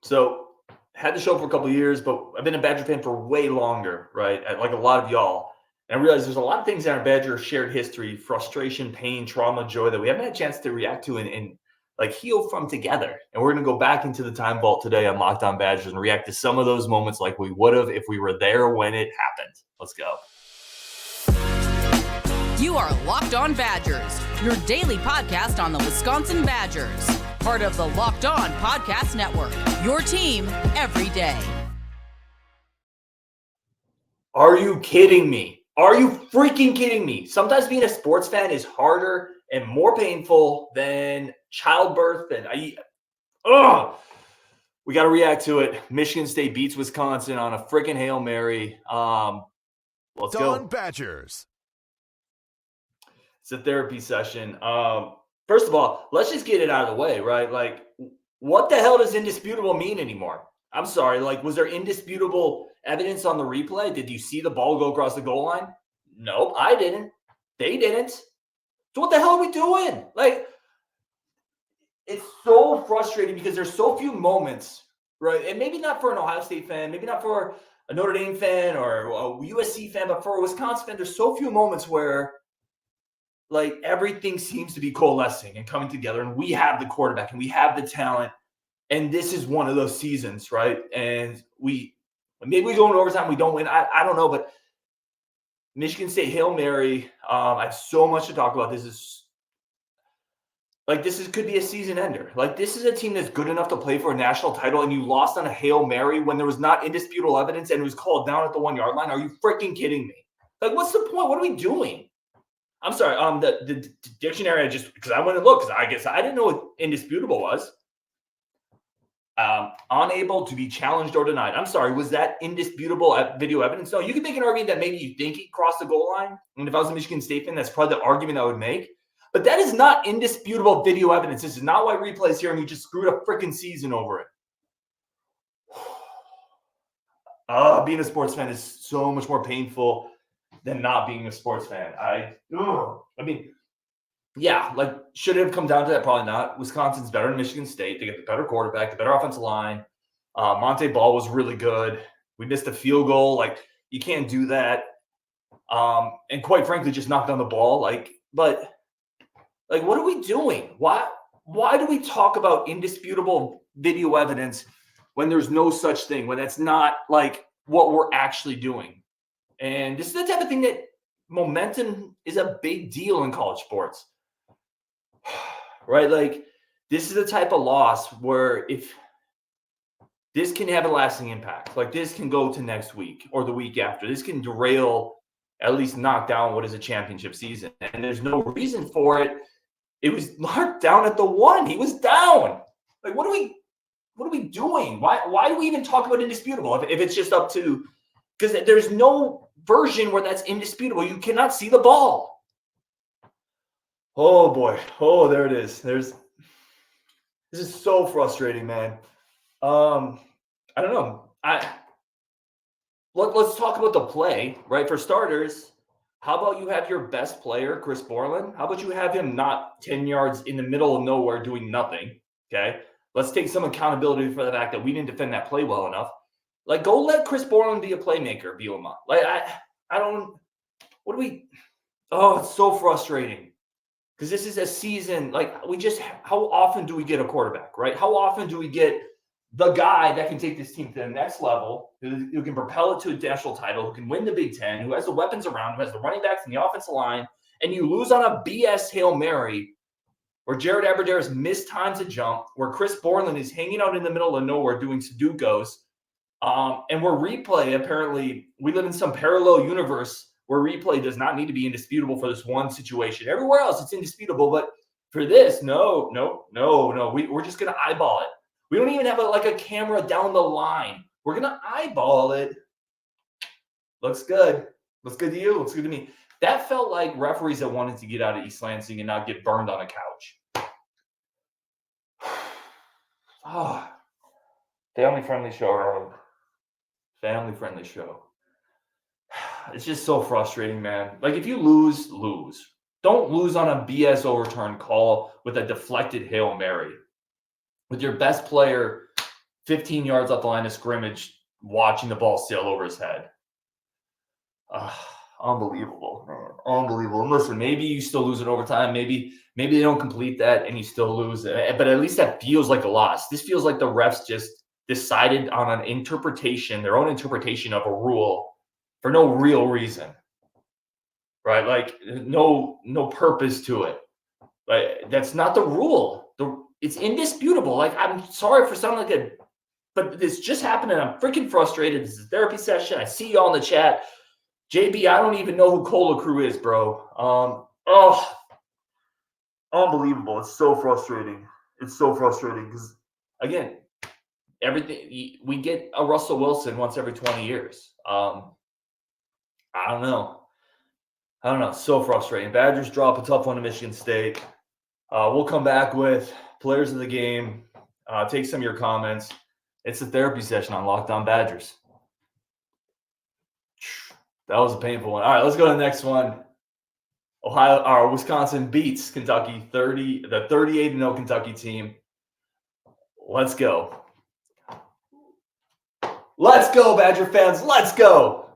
So had the show for a couple of years, but I've been a Badger fan for way longer, right? Like a lot of y'all. And I realize there's a lot of things in our Badger shared history, frustration, pain, trauma, joy that we haven't had a chance to react to and like heal from together. And we're going to go back into the time vault today on Locked On Badgers and react to some of those moments like we would have if we were there when it happened. Let's go. You are Locked On Badgers, your daily podcast on the Wisconsin Badgers. Part of the Locked On Podcast Network, your team every day. Are you kidding me? Are you freaking kidding me? Sometimes being a sports fan is harder and more painful than childbirth. And we got to react to it. Michigan State beats Wisconsin on a freaking Hail Mary. Let's go. Badgers. It's a therapy session. First of all, let's just get it out of the way, right? Like, what the hell does indisputable mean anymore? I'm sorry. Like, was there indisputable evidence on the replay? Did you see the ball go across the goal line? Nope, I didn't. They didn't. So what the hell are we doing? Like, it's so frustrating because there's so few moments, right? And maybe not for an Ohio State fan, maybe not for a Notre Dame fan or a USC fan, but for a Wisconsin fan, there's so few moments where like everything seems to be coalescing and coming together, and we have the quarterback and we have the talent, and this is one of those seasons, right? And maybe we go into overtime, we don't win. I don't know, but Michigan State Hail Mary. I have so much to talk about. This could be a season ender. Like, this is a team that's good enough to play for a national title, and you lost on a Hail Mary when there was not indisputable evidence and it was called down at the 1 yard line. Are you freaking kidding me? Like, what's the point? What are we doing? I'm sorry. The dictionary, because I went and looked, because I guess I didn't know what indisputable was. Unable to be challenged or denied. I'm sorry. Was that indisputable video evidence? No, you could make an argument that maybe you think he crossed the goal line. And if I was a Michigan State fan, that's probably the argument I would make. But that is not indisputable video evidence. This is not why replay is here and you just screwed a freaking season over it. Being a sports fan is so much more painful than not being a sports fan. Should it have come down to that? Probably not. Wisconsin's better than Michigan State. They get the better quarterback, the better offensive line. Monte Ball was really good. We missed a field goal. Like, you can't do that. And quite frankly, just knocked down the ball. But what are we doing? Why do we talk about indisputable video evidence when there's no such thing, when that's not like what we're actually doing? And this is the type of thing that momentum is a big deal in college sports, right? Like, this is the type of loss where if this can have a lasting impact, like this can go to next week or the week after. This can derail, at least knock down what is a championship season. And there's no reason for it. It was marked down at the 1. He was down. Like, what are we doing? Why do we even talk about indisputable if it's just up to, because there's no version where that's indisputable. You cannot see the ball. Oh boy. Oh, there it is. This is so frustrating, man. I don't know. Let's talk about the play, right? For starters, how about you have your best player, Chris Borland? How about you have him not 10 yards in the middle of nowhere doing nothing? Okay. Let's take some accountability for the fact that we didn't defend that play well enough. Like, go let Chris Borland be a playmaker, Bielema. Like, it's so frustrating. Because this is a season, how often do we get a quarterback, right? How often do we get the guy that can take this team to the next level, who can propel it to a national title, who can win the Big Ten, who has the weapons around, who has the running backs and the offensive line, and you lose on a BS Hail Mary where Jared Aberdeen's missed time to jump, where Chris Borland is hanging out in the middle of nowhere doing Sudokus, and where replay, apparently, we live in some parallel universe where replay does not need to be indisputable for this one situation. Everywhere else, it's indisputable. But for this, no. We're just going to eyeball it. We don't even have a camera down the line. We're going to eyeball it. Looks good. Looks good to you. Looks good to me. That felt like referees that wanted to get out of East Lansing and not get burned on a couch. Family-friendly show, Rob. Family-friendly show. It's just so frustrating, man. Like, if you lose. Don't lose on a BS overturn call with a deflected Hail Mary. With your best player 15 yards off the line of scrimmage, watching the ball sail over his head. Unbelievable, man. Unbelievable. And listen, maybe you still lose in overtime. Maybe they don't complete that and you still lose. But at least that feels like a loss. This feels like the refs just decided on an interpretation, their own interpretation of a rule for no real reason. Right? Like no purpose to it. Like that's not the rule. It's indisputable. Like, I'm sorry for sounding like but this just happened and I'm freaking frustrated. This is a therapy session. I see y'all in the chat. JB, I don't even know who Cola Crew is, bro. Unbelievable. It's so frustrating. It's so frustrating because, again, we get a Russell Wilson once every 20 years. I don't know. So frustrating. Badgers drop a tough one to Michigan State. We'll come back with players of the game. Take some of your comments. It's a therapy session on Locked On Badgers. That was a painful one. All right, let's go to the next one. Wisconsin beats Kentucky 30, the 38-0 Kentucky team. Let's go. Let's go, Badger fans. Let's go.